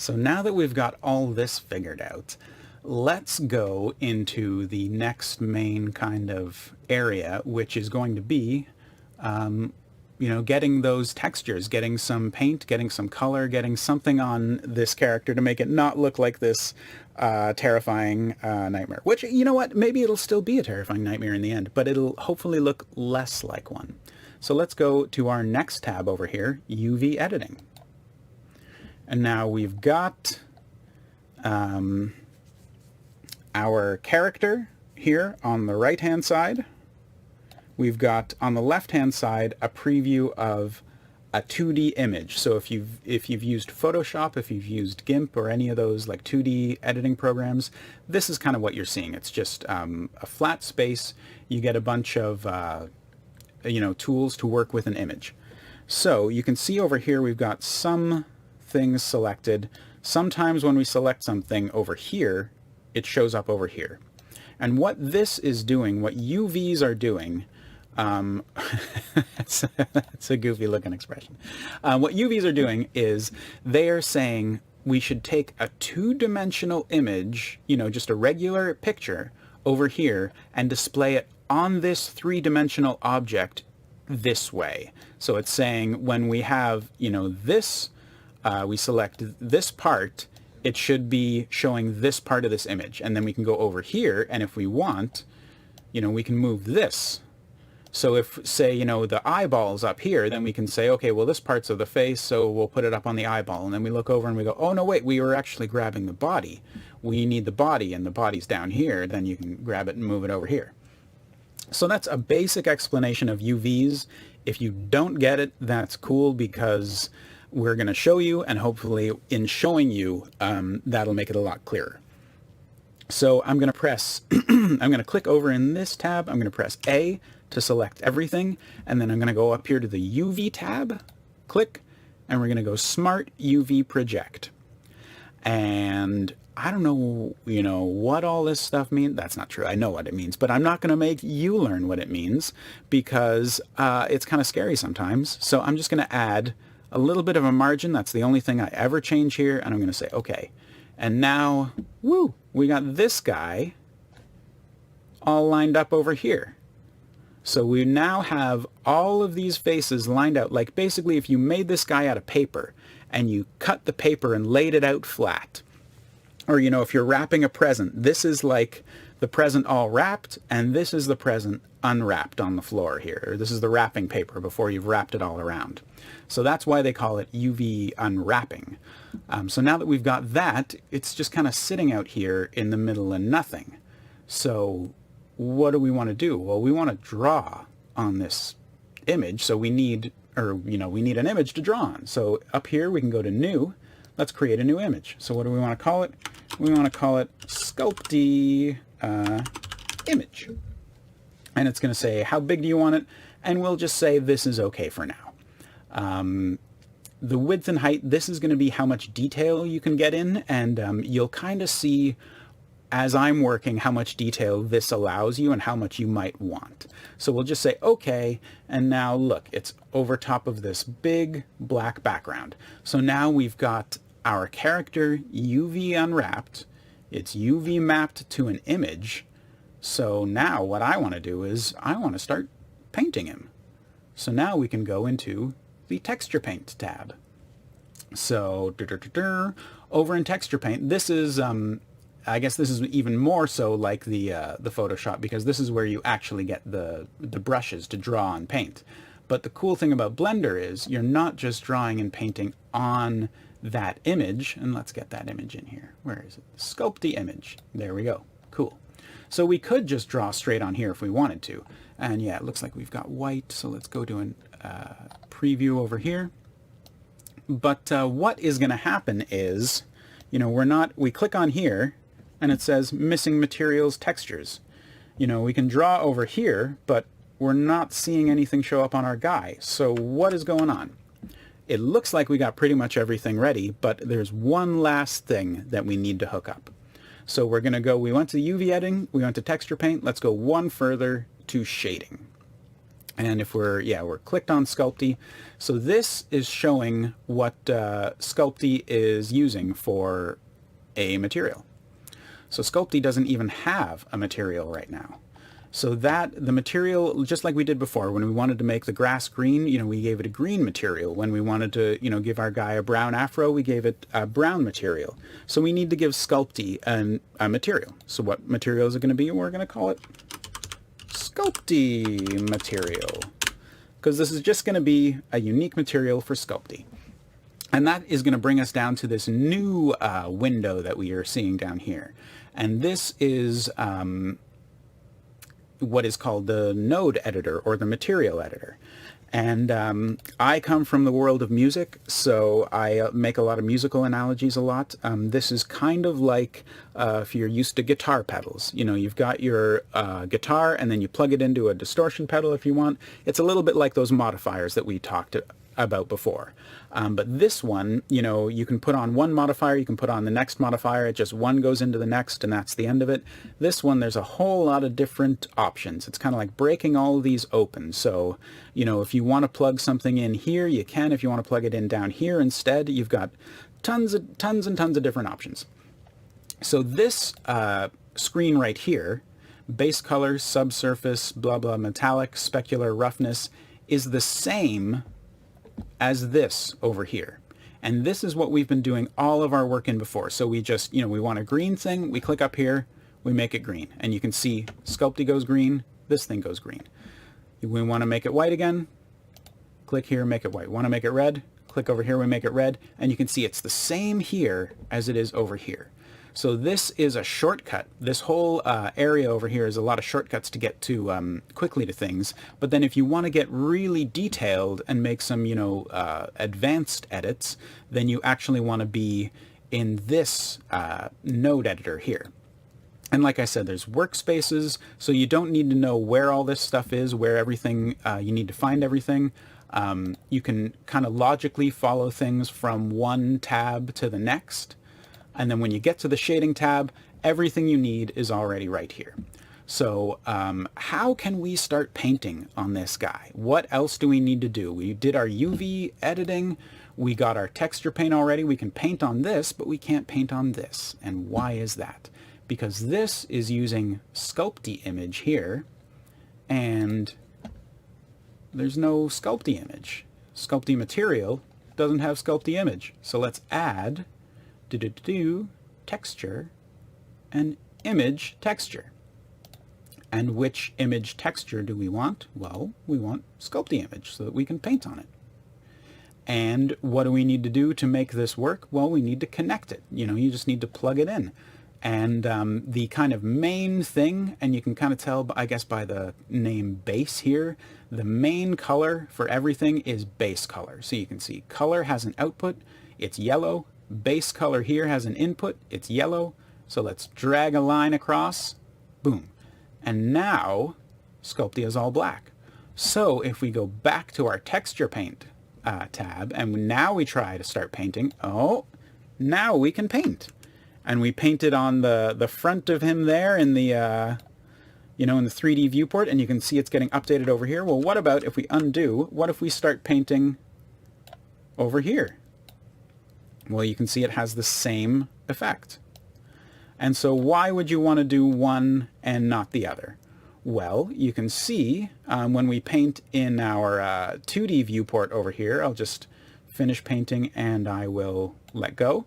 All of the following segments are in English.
So now that we've got all this figured out, let's go into the next main kind of area, which is going to be, getting those textures, getting some paint, getting some color, getting something on this character to make it not look like this terrifying nightmare. Which, you know what, maybe it'll still be a terrifying nightmare in the end, but it'll hopefully look less like one. So let's go to our next tab over here, UV editing. And now we've got our character here on the right-hand side. We've got on the left-hand side a preview of a 2D image. So if you've used Photoshop, if you've used GIMP or any of those like 2D editing programs, this is kind of what you're seeing. It's just a flat space. You get a bunch of tools to work with an image. So you can see over here we've got some things selected. Sometimes when we select something over here, it shows up over here. And what this is doing, what UVs are doing, that's a goofy looking expression. What UVs are doing is they are saying we should take a two-dimensional image, just a regular picture over here, and display it on this three-dimensional object this way. So it's saying when we have, this, we select this part, it should be showing this part of this image. And then we can go over here, and if we want, we can move this. So if, say, the eyeball's up here, then we can say, okay, well, this part's of the face, so we'll put it up on the eyeball. And then we look over and we go, oh, no, wait, we were actually grabbing the body. We need the body, and the body's down here. Then you can grab it and move it over here. So that's a basic explanation of UVs. If you don't get it, that's cool, because we're going to show you, and hopefully in showing you, that'll make it a lot clearer. So I'm going to press, I'm going to click over in this tab. I'm going to press A to select everything, and then I'm going to go up here to the UV tab, click, and we're going to go Smart UV Project. And I don't know, what all this stuff means. That's not true. I know what it means, but I'm not going to make you learn what it means, because it's kind of scary sometimes. So I'm just going to add a little bit of a margin. That's the only thing I ever change here. And I'm going to say, okay. And now, woo, we got this guy all lined up over here. So we now have all of these faces lined out. Like basically if you made this guy out of paper and you cut the paper and laid it out flat, or, if you're wrapping a present, this is like the present all wrapped, and this is the present unwrapped on the floor here. Or this is the wrapping paper before you've wrapped it all around. So that's why they call it UV unwrapping. So now that we've got that, it's just kind of sitting out here in the middle of nothing. So what do we want to do? Well, we want to draw on this image. So we need an image to draw on. So up here we can go to New. Let's create a new image. So what do we want to call it? We want to call it Sculpty Image. And it's going to say, how big do you want it? And we'll just say this is okay for now. The width and height, this is going to be how much detail you can get in. And you'll kind of see, as I'm working, how much detail this allows you and how much you might want. So we'll just say, okay, and now look, it's over top of this big black background. So now we've got our character UV unwrapped, it's UV mapped to an image. So now what I want to do is I want to start painting him. So now we can go into the Texture Paint tab. So over in Texture Paint, this is I guess this is even more so like the Photoshop, because this is where you actually get the brushes to draw and paint. But the cool thing about Blender is you're not just drawing and painting on that image. And let's get that image in here. Where is it? Sculpty Image. There we go. Cool. So we could just draw straight on here if we wanted to. And yeah, it looks like we've got white. So let's go to a preview over here. But what is going to happen is, we click on here, and it says missing materials textures. We can draw over here, but we're not seeing anything show up on our guy. So what is going on? It looks like we got pretty much everything ready, but there's one last thing that we need to hook up. So we're going to go, we went to UV editing, we went to texture paint, let's go one further to shading. And if we're clicked on Sculpty. So this is showing what Sculpty is using for a material. So Sculpty doesn't even have a material right now. So that the material, just like we did before, when we wanted to make the grass green, we gave it a green material. When we wanted to, give our guy a brown afro, we gave it a brown material. So we need to give Sculpty a material. So what material is it going to be? We're going to call it Sculpty material, because this is just going to be a unique material for Sculpty. And that is going to bring us down to this new window that we are seeing down here. And this is what is called the node editor, or the material editor. And I come from the world of music, so I make a lot of musical analogies a lot. This is kind of like if you're used to guitar pedals. You've got your guitar, and then you plug it into a distortion pedal if you want. It's a little bit like those modifiers that we talked about before. But this one, you can put on one modifier, you can put on the next modifier, it just one goes into the next, and that's the end of it. This one, there's a whole lot of different options. It's kind of like breaking all of these open. So, if you want to plug something in here, you can. If you want to plug it in down here instead, you've got tons and tons of different options. So this screen right here, base color, subsurface, blah, blah, metallic, specular, roughness, is the same as this over here. And this is what we've been doing all of our work in before. So we just, we want a green thing, we click up here, we make it green. And you can see Sculpty goes green, this thing goes green. We want to make it white again, click here, make it white. Want to make it red, click over here, we make it red. And you can see it's the same here as it is over here. So this is a shortcut. This whole area over here is a lot of shortcuts to get to quickly to things. But then if you want to get really detailed and make some, advanced edits, then you actually want to be in this node editor here. And like I said, there's workspaces, so you don't need to know where all this stuff is, where everything, you need to find everything. You can kind of logically follow things from one tab to the next. And then when you get to the shading tab, everything you need is already right here. So how can we start painting on this guy? What else do we need to do? We did our UV editing. We got our texture paint already. We can paint on this, but we can't paint on this. And why is that? Because this is using Sculpty image here, and there's no Sculpty image. Sculpty material doesn't have Sculpty image. So let's add texture and image texture. And which image texture do we want? Well, we want Sculpty image so that we can paint on it. And what do we need to do to make this work? Well, we need to connect it. You just need to plug it in. And the kind of main thing, and you can kind of tell, I guess, by the name base here, the main color for everything is base color. So you can see color has an output, it's yellow. Base color here has an input, it's yellow. So let's drag a line across, boom. And now Sculpty is all black. So if we go back to our texture paint tab, and now we try to start painting, now we can paint. And we painted on the front of him there in the, in the 3D viewport, and you can see it's getting updated over here. Well, what about if we undo? What if we start painting over here? Well, you can see it has the same effect. And so why would you want to do one and not the other? Well, you can see when we paint in our 2D viewport over here, I'll just finish painting and I will let go.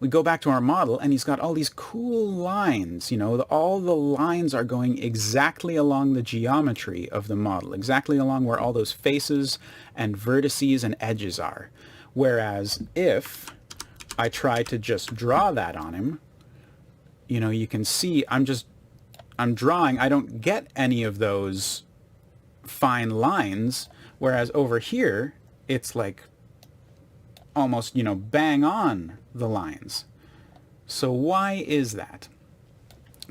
We go back to our model and he's got all these cool lines, all the lines are going exactly along the geometry of the model, exactly along where all those faces and vertices and edges are. Whereas if I try to just draw that on him, you can see I'm drawing, I don't get any of those fine lines, whereas over here, it's like almost, bang on the lines. So why is that?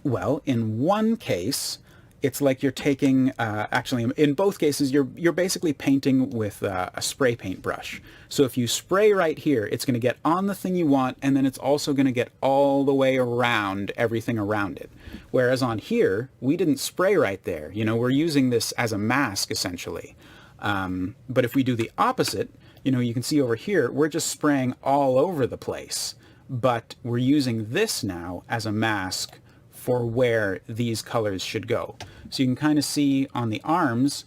Well, in one case, it's like you're taking, actually, in both cases, you're basically painting with a spray paint brush. So if you spray right here, it's going to get on the thing you want, and then it's also going to get all the way around everything around it. Whereas on here, we didn't spray right there. You know, we're using this as a mask, essentially. But if we do the opposite, you know, you can see over here, we're just spraying all over the place. But we're using this now as a mask for where these colors should go. So you can kind of see on the arms,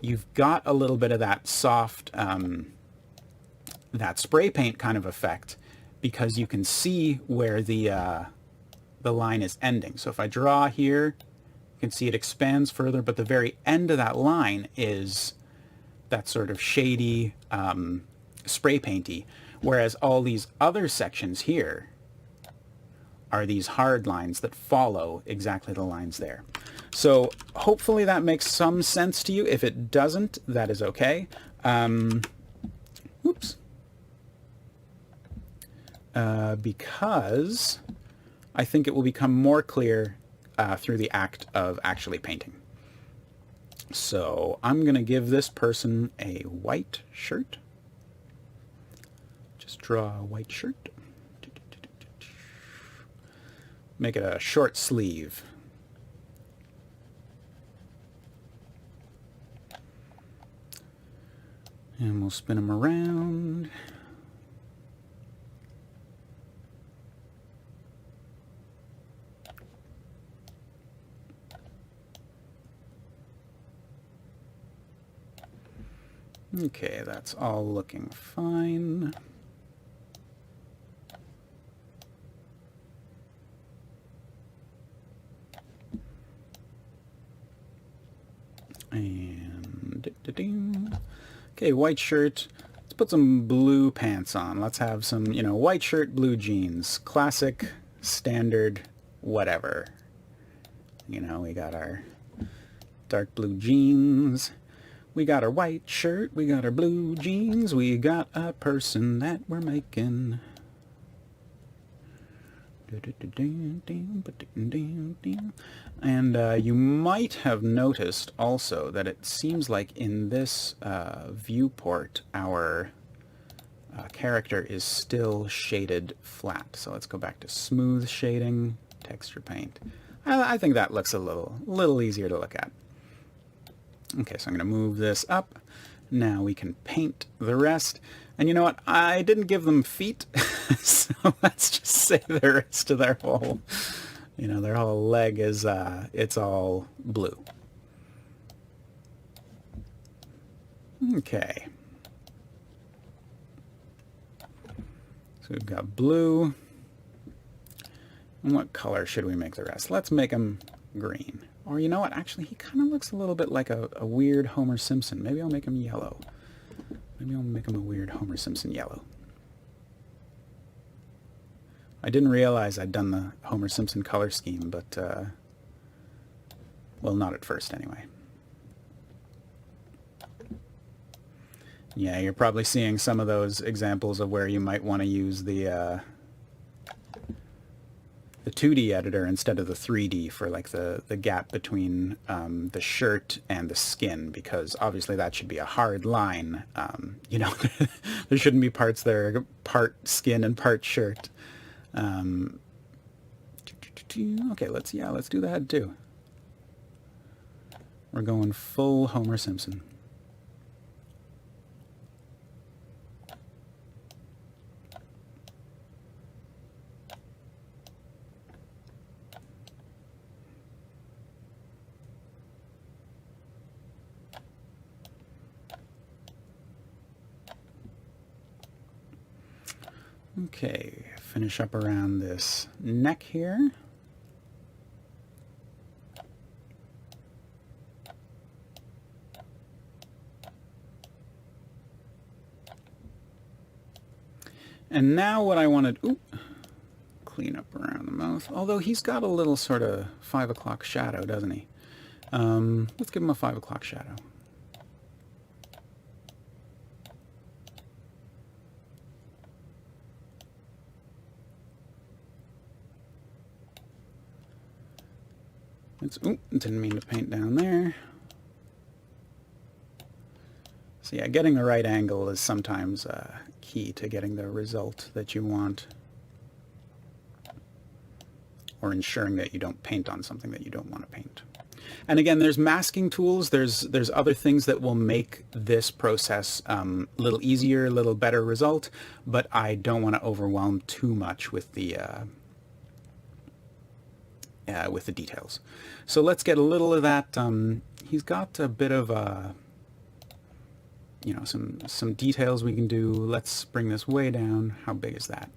you've got a little bit of that soft, that spray paint kind of effect, because you can see where the line is ending. So if I draw here, you can see it expands further, but the very end of that line is that sort of shady, spray painty, whereas all these other sections here are these hard lines that follow exactly the lines there. So hopefully that makes some sense to you. If it doesn't, that is okay. Oops. Because I think it will become more clear through the act of actually painting. So I'm going to give this person a white shirt. Just draw a white shirt. Make it a short sleeve. And we'll spin them around. Okay, that's all looking fine. And okay, white shirt. Let's put some blue pants on. Let's have some, you know, white shirt, blue jeans. Classic, standard, whatever. You know, we got our dark blue jeans. We got our white shirt. We got our blue jeans. We got a person that we're making. And you might have noticed also that it seems like in this viewport our character is still shaded flat. So let's go back to smooth shading, texture paint. I think that looks a little easier to look at. Okay, so I'm going to move this up. Now we can paint the rest. And you know what? I didn't give them feet, so let's just say the rest of their whole, you know, their whole leg is, it's all blue. Okay. So we've got blue. And what color should we make the rest? Let's make them green. Or you know what? Actually, he kind of looks a little bit like a weird Homer Simpson. Maybe I'll make him yellow. Maybe I'll make him a weird Homer Simpson yellow. I didn't realize I'd done the Homer Simpson color scheme, but, well, not at first anyway. Yeah, you're probably seeing some of those examples of where you might want to use the 2D editor instead of the 3D for like the gap between the shirt and the skin, because obviously that should be a hard line. You know, there shouldn't be parts that are part skin and part shirt. Okay, let's do the head too. We're going full Homer Simpson. Okay, finish up around this neck here. And now what I wanted, clean up around the mouth. Although he's got a little sort of 5 o'clock shadow, doesn't he? Let's give him a 5 o'clock shadow. Didn't mean to paint down there. So yeah, getting the right angle is sometimes key to getting the result that you want, or ensuring that you don't paint on something that you don't want to paint. And again, there's masking tools, there's other things that will make this process a little easier, a little better result, but I don't want to overwhelm too much with the details. So let's get a little of that. He's got a bit of some details we can do. Let's bring this way down. How big is that?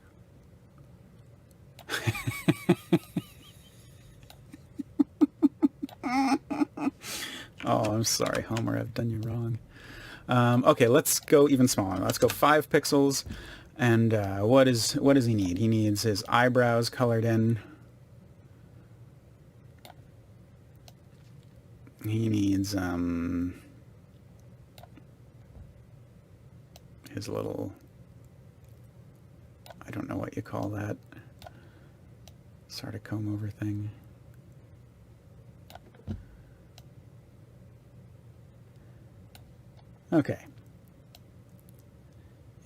Oh, I'm sorry, Homer, I've done you wrong. Okay, let's go even smaller. Let's go 5 pixels. And what does he need? He needs his eyebrows colored in. He needs his little, I don't know what you call that, sort of comb over thing. Okay.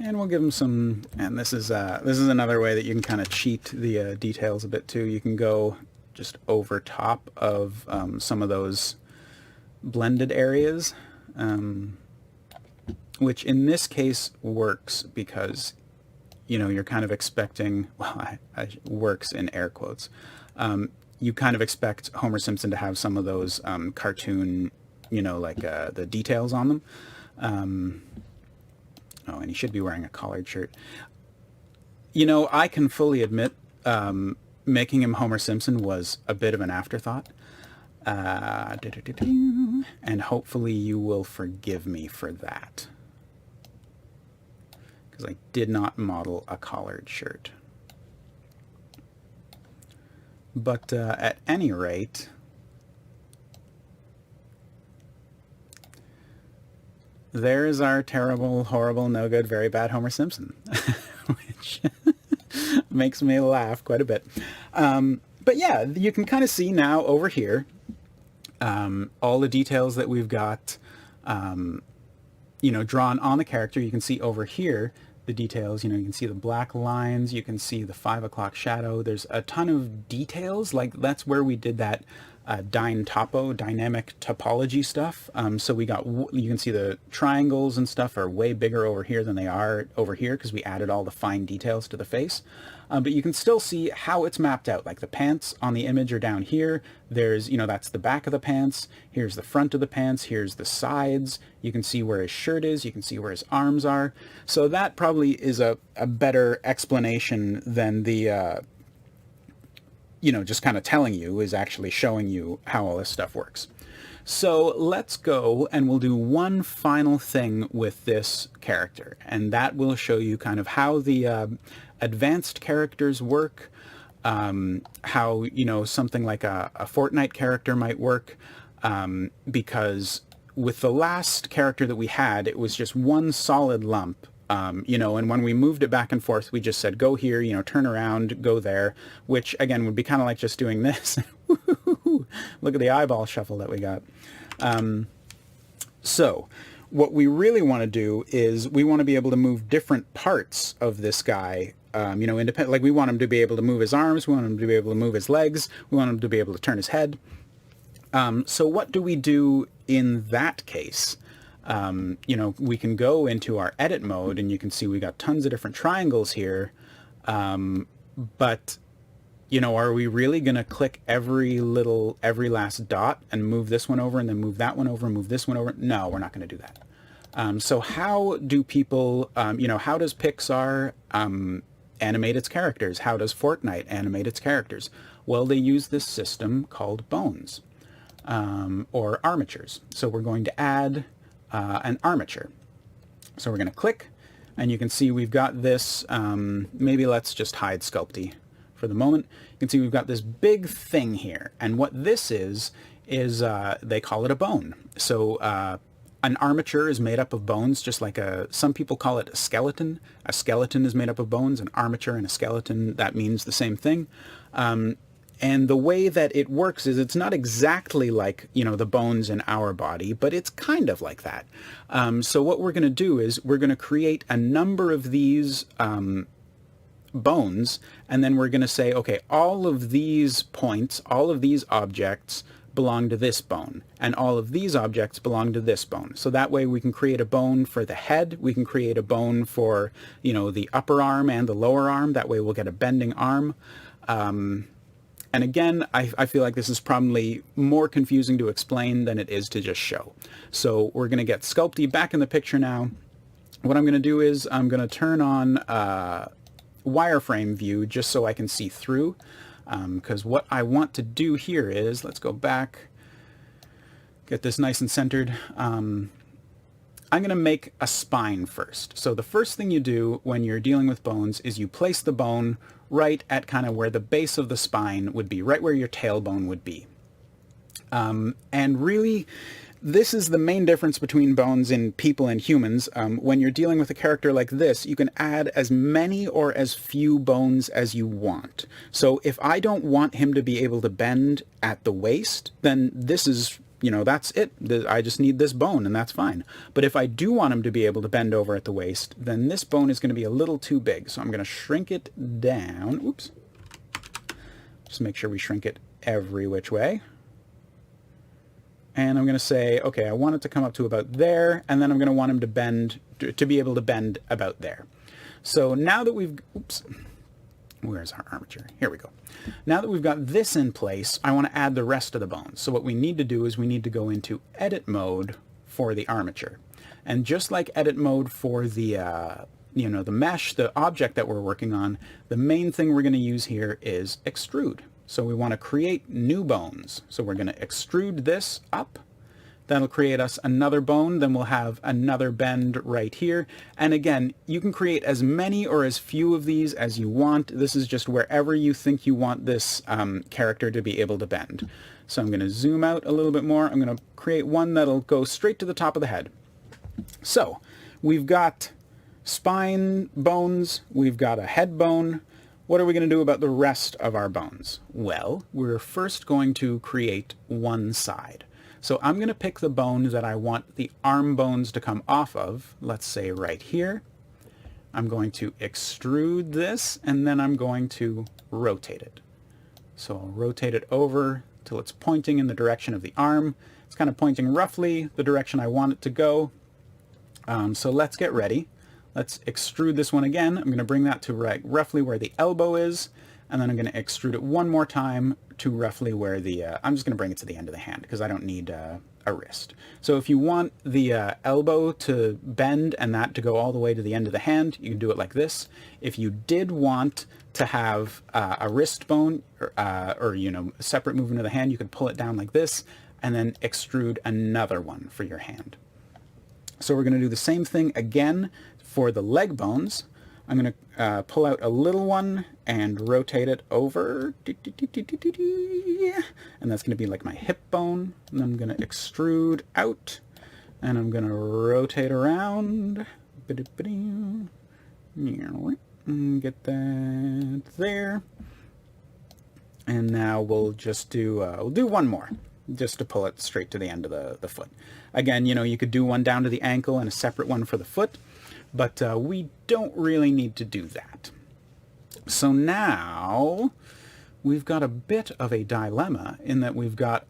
And we'll give him some, and this is another way that you can kind of cheat the details a bit too. You can go just over top of some of those blended areas, which in this case works because, you're kind of expecting, well, works in air quotes. You kind of expect Homer Simpson to have some of those cartoon, like the details on them. Oh, and he should be wearing a collared shirt. I can fully admit making him Homer Simpson was a bit of an afterthought. And hopefully you will forgive me for that, because I did not model a collared shirt. But at any rate, there is our terrible, horrible, no good, very bad Homer Simpson, which makes me laugh quite a bit. But yeah, you can kind of see now over here all the details that we've got, drawn on the character. You can see over here the details. You can see the black lines. You can see the 5 o'clock shadow. There's a ton of details. Like that's where we did that dynamic topology stuff. So we got, you can see the triangles and stuff are way bigger over here than they are over here because we added all the fine details to the face. But you can still see how it's mapped out. Like the pants on the image are down here. There's, that's the back of the pants. Here's the front of the pants. Here's the sides. You can see where his shirt is. You can see where his arms are. So that probably is a better explanation than the, just kind of telling you, is actually showing you how all this stuff works. So let's go and we'll do one final thing with this character, and that will show you kind of how the advanced characters work, how, something like a Fortnite character might work, because with the last character that we had, it was just one solid lump. And when we moved it back and forth, we just said, go here, turn around, go there, which again would be kind of like just doing this. Look at the eyeball shuffle that we got. So what we really want to do is we want to be able to move different parts of this guy, independent. Like we want him to be able to move his arms. We want him to be able to move his legs. We want him to be able to turn his head. So what do we do in that case? We can go into our edit mode and you can see we got tons of different triangles here. But, are we really going to click every last dot and move this one over and then move that one over and move this one over? No, we're not going to do that. So how do people, how does Pixar animate its characters? How does Fortnite animate its characters? Well, they use this system called bones, or armatures. So we're going to add an armature. So we're going to click, and you can see we've got this, maybe let's just hide Sculpty for the moment. You can see we've got this big thing here, and what this is they call it a bone. So an armature is made up of bones, just like some people call it a skeleton. A skeleton is made up of bones. An armature and a skeleton, that means the same thing. And the way that it works is it's not exactly like, the bones in our body, but it's kind of like that. So what we're going to do is we're going to create a number of these bones, and then we're going to say, okay, all of these points, all of these objects belong to this bone, and all of these objects belong to this bone. So that way we can create a bone for the head, we can create a bone for, the upper arm and the lower arm. That way we'll get a bending arm. And again, I feel like this is probably more confusing to explain than it is to just show. So we're going to get Sculpty back in the picture now. What I'm going to do is I'm going to turn on wireframe view just so I can see through. Because what I want to do here is, let's go back, get this nice and centered. I'm going to make a spine first. So the first thing you do when you're dealing with bones is you place the bone right at kind of where the base of the spine would be, right where your tailbone would be. And really, this is the main difference between bones in people and humans. When you're dealing with a character like this, you can add as many or as few bones as you want. So if I don't want him to be able to bend at the waist, then this is, that's it. I just need this bone and that's fine. But if I do want him to be able to bend over at the waist, then this bone is going to be a little too big. So I'm going to shrink it down. Oops. Just make sure we shrink it every which way. And I'm going to say, okay, I want it to come up to about there, and then I'm going to want him to bend, to be able to bend about there. So now that we've, oops, where's our armature? Here we go. Now that we've got this in place, I want to add the rest of the bones. So what we need to do is we need to go into edit mode for the armature. And just like edit mode for the, the mesh, the object that we're working on, the main thing we're going to use here is extrude. So we want to create new bones. So we're going to extrude this up. That'll create us another bone. Then we'll have another bend right here. And again, you can create as many or as few of these as you want. This is just wherever you think you want this character to be able to bend. So I'm going to zoom out a little bit more. I'm going to create one that'll go straight to the top of the head. So we've got spine bones. We've got a head bone. What are we going to do about the rest of our bones? Well, we're first going to create one side. So I'm going to pick the bone that I want the arm bones to come off of, let's say right here. I'm going to extrude this, and then I'm going to rotate it. So I'll rotate it over till it's pointing in the direction of the arm. It's kind of pointing roughly the direction I want it to go. So let's get ready. Let's extrude this one again. I'm going to bring that to roughly where the elbow is, and then I'm going to extrude it one more time to roughly where the, I'm just going to bring it to the end of the hand because I don't need a wrist. So if you want the elbow to bend and that to go all the way to the end of the hand, you can do it like this. If you did want to have a wrist bone or a separate movement of the hand, you could pull it down like this and then extrude another one for your hand. So we're going to do the same thing again for the leg bones. I'm going to pull out a little one and rotate it over. And that's going to be like my hip bone. And I'm going to extrude out. And I'm going to rotate around. Get that there. And now we'll just do, we'll do one more, just to pull it straight to the end of the foot. Again, you could do one down to the ankle and a separate one for the foot. But we don't really need to do that. So now we've got a bit of a dilemma in that we've got,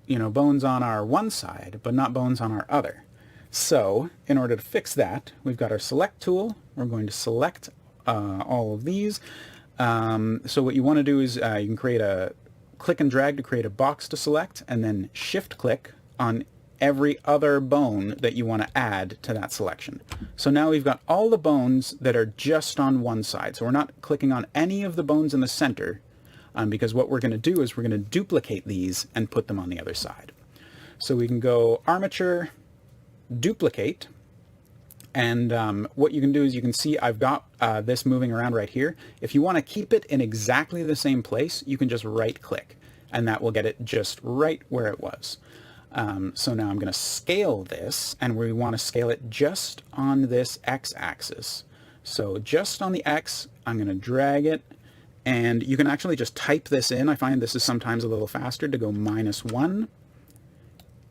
bones on our one side, but not bones on our other. So in order to fix that, we've got our select tool. We're going to select all of these. So what you want to do is you can create a click and drag to create a box to select, and then shift click on every other bone that you want to add to that selection. So now we've got all the bones that are just on one side. So we're not clicking on any of the bones in the center because what we're going to do is we're going to duplicate these and put them on the other side. So we can go armature, duplicate, and what you can do is you can see I've got this moving around right here. If you want to keep it in exactly the same place, you can just right click and that will get it just right where it was. So now I'm going to scale this, and we want to scale it just on this x-axis. So just on the x, I'm going to drag it And you can actually just type this in. I find this is sometimes a little faster to go -1.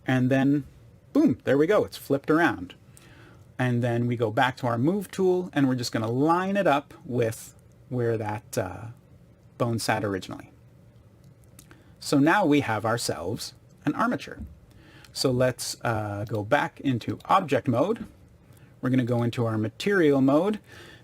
And then, boom, there we go. It's flipped around. And then we go back to our move tool, and we're just going to line it up with where that bone sat originally. So now we have ourselves an armature. So let's go back into object mode. We're going to go into our material mode.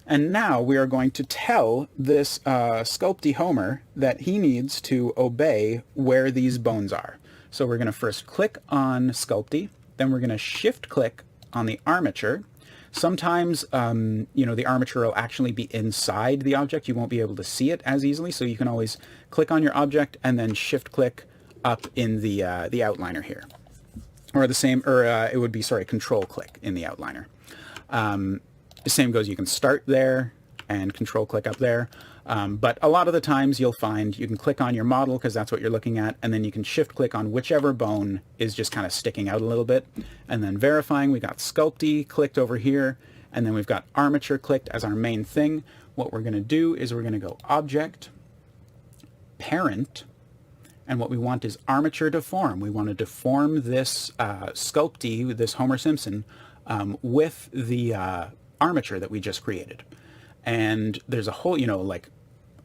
And now we are going to tell this Sculpty Homer that he needs to obey where these bones are. So we're going to first click on Sculpty, then we're going to shift click on the armature. Sometimes, the armature will actually be inside the object. You won't be able to see it as easily, so you can always click on your object and then shift click up in the outliner here. Or the same, or it would be, sorry, control click in the outliner. The same goes, you can start there and control click up there. But a lot of the times you'll find you can click on your model because that's what you're looking at, and then you can shift click on whichever bone is just kind of sticking out a little bit. And then verifying, we got Sculpty clicked over here, and then we've got armature clicked as our main thing. What we're going to do is we're going to go object, parent, and what we want is armature deform. We want to deform this Sculpty, this Homer Simpson, with the armature that we just created. And there's a whole, like,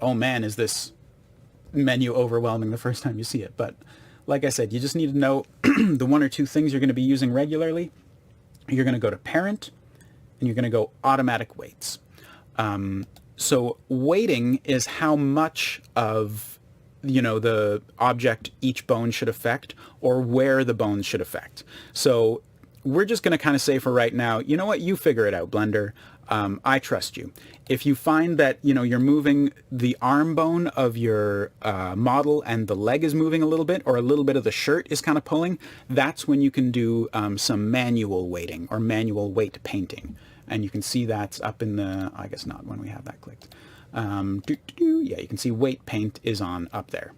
oh man, is this menu overwhelming the first time you see it. But like I said, you just need to know the one or two things you're going to be using regularly. You're going to go to parent, and you're going to go automatic weights. So weighting is how much of, the object each bone should affect, or where the bones should affect. So we're just going to kind of say for right now, you know what, you figure it out, Blender. I trust you. If you find that, you're moving the arm bone of your model and the leg is moving a little bit, or a little bit of the shirt is kind of pulling, that's when you can do some manual weighting or manual weight painting. And you can see that's up in the, I guess not when we have that clicked. Yeah, you can see weight paint is on up there.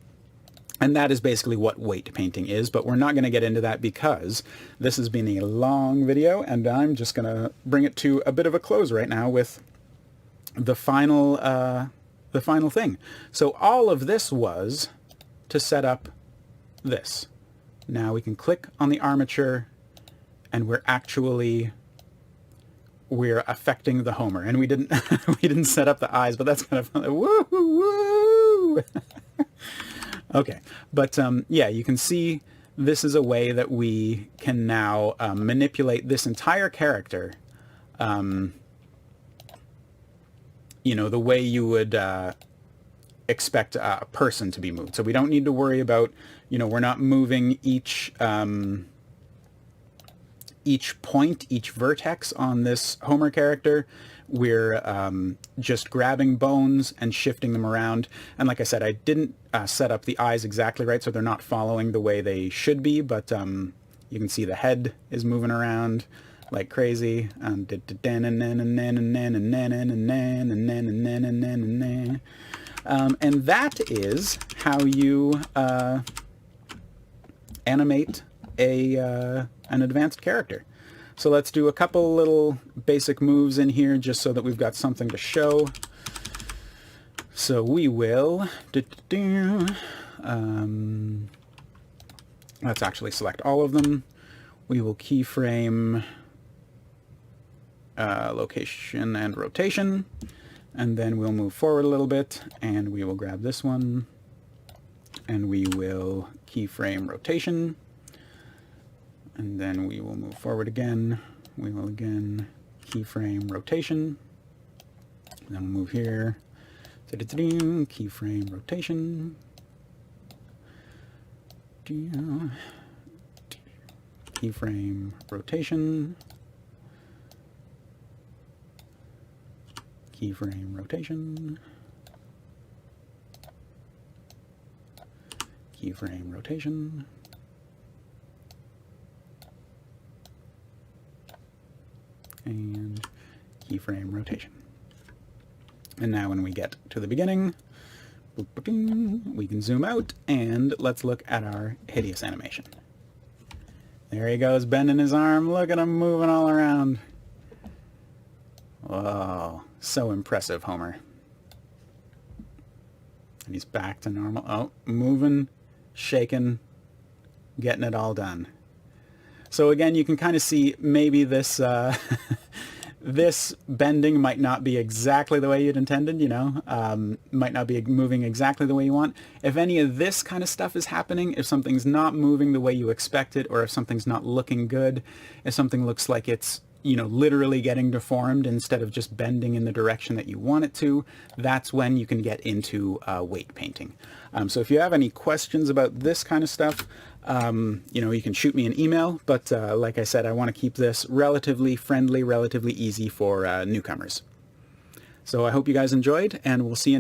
And that is basically what weight painting is, but we're not going to get into that because this has been a long video, and I'm just going to bring it to a bit of a close right now with the final thing. So all of this was to set up this. Now we can click on the armature, and we're affecting the Homer, and we didn't we didn't set up the eyes, but that's kind of fun. Woo woo. Okay, but yeah, you can see this is a way that we can now manipulate this entire character, the way you would expect a person to be moved. So we don't need to worry about, we're not moving each point, each vertex on this Homer character. We're just grabbing bones and shifting them around. And like I said, I didn't set up the eyes exactly right, so they're not following the way they should be, but you can see the head is moving around like crazy. And that is how you animate an advanced character. So let's do a couple little basic moves in here just so that we've got something to show. So we will, let's actually select all of them. We will keyframe location and rotation, and then we'll move forward a little bit, and we will grab this one, and we will keyframe rotation. And then we will move forward again. We will again keyframe rotation. And then we'll move here. Keyframe rotation. Keyframe rotation. Keyframe rotation. Keyframe rotation. And keyframe rotation. And now when we get to the beginning, we can zoom out, and let's look at our hideous animation. There he goes, bending his arm. Look at him moving all around. Whoa, so impressive, Homer. And he's back to normal. Oh, moving, shaking, getting it all done. So again, you can kind of see maybe this this bending might not be exactly the way you'd intended, you know, might not be moving exactly the way you want. If any of this kind of stuff is happening, if something's not moving the way you expected, or if something's not looking good, if something looks like it's, you know, literally getting deformed instead of just bending in the direction that you want it to, that's when you can get into weight painting. So if you have any questions about this kind of stuff, you know, you can shoot me an email, but like I said, I want to keep this relatively friendly, relatively easy for newcomers. So I hope you guys enjoyed, and we'll see you